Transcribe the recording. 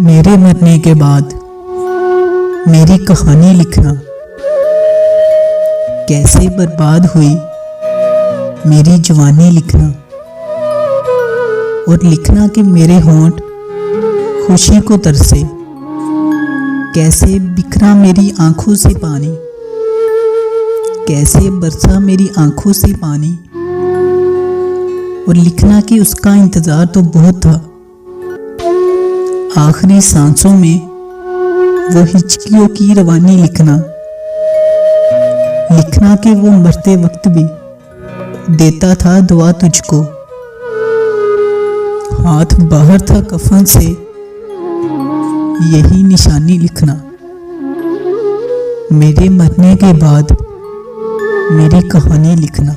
मेरे मरने के बाद मेरी कहानी लिखना, कैसे बर्बाद हुई मेरी जवानी लिखना, और लिखना कि मेरे होंठ खुशी को तरसे, कैसे बिखरा मेरी आंखों से पानी, कैसे बरसा मेरी आंखों से पानी। और लिखना कि उसका इंतज़ार तो बहुत था, आखिरी सांसों में वो हिचकियों की रवानी लिखना। लिखना कि वो मरते वक्त भी देता था दुआ तुझको, हाथ बाहर था कफन से, यही निशानी लिखना। मेरे मरने के बाद मेरी कहानी लिखना।